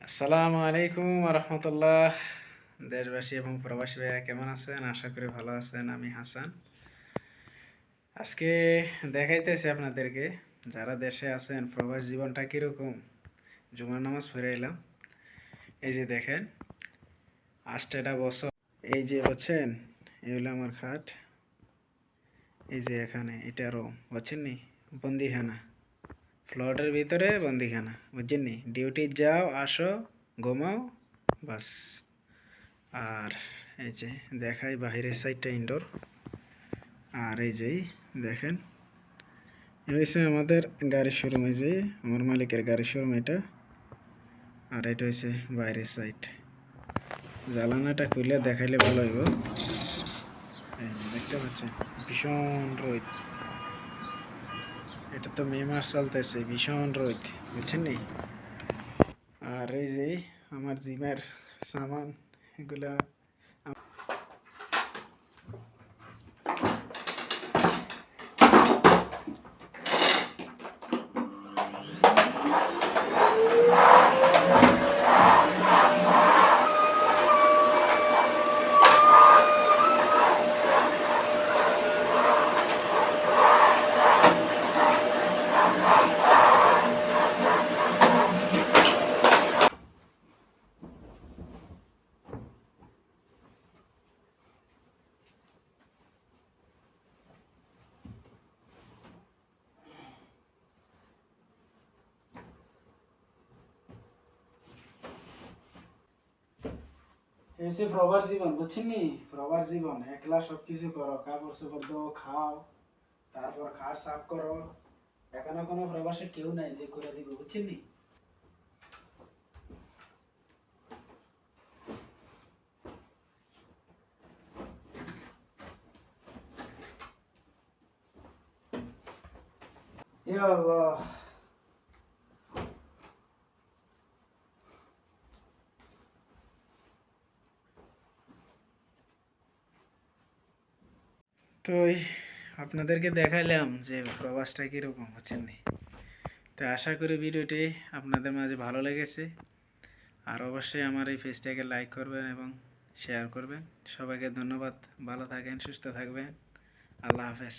আসসালামু আলাইকুম রহমতুল্লাহ। দেশবাসী এবং প্রবাসী ভাইয়া কেমন আছেন? আশা করি ভালো আছেন। আমি হাসান। আজকে দেখাইতেছি আপনাদেরকে যারা দেশে আছেন প্রবাস জীবনটা কীরকম। জুমার নামাজ পড়ে এলাম। এই যে দেখেন 8টা বছর, এই যে বুঝছেন, এই হলো আমার খাট। এই যে এখানে এটা রুম, বুঝছেন নি, বন্দিখানা, ফ্ল্যাটের ভিতরে বন্দিখানা, বুঝছেন নি। ডিউটি যাও, আসো, ঘুমাও, বাস। আর এই যে দেখাই বাহিরের সাইডটা ইনডোর। আর এই যে দেখেন, এই হচ্ছে আমাদের গাড়ির শোরুম। এই যে আমার মালিকের গাড়ির শোরুম এটা। আর এটা হচ্ছে বাইরের সাইড। জ্বালানাটা খুলে দেখাইলে ভালো হইব। এই যে দেখতে পাচ্ছেন ভীষণ রোদ। এটা তো মে মাস চলতেছে, ভীষণ রোদ, বুঝছেন নি। আর এই যে আমার জিমের সামান, এগুলা এসে প্রবাস জীবন, বুঝছেন নি। প্রবাস জীবন একলা সবকিছু করো, কাপড় চোপড় দাও, খাও, তারপর খাট সাফ করো। এখনো কোনো প্রবাসে কেউ নাই যে করে দিব, বুঝছেন নি। ইয়া আল্লাহ। তো আপনাদেরকে দেখাইলাম যে প্রবাসটা কীরকম, বুঝছেন নি। তো আশা করি ভিডিওটি আপনাদের মাঝে ভালো লেগেছে। আর অবশ্যই আমার এই পেজটাকে লাইক করবেন এবং শেয়ার করবেন। সবাইকে ধন্যবাদ। ভালো থাকেন, সুস্থ থাকবেন। আল্লাহ হাফেজ।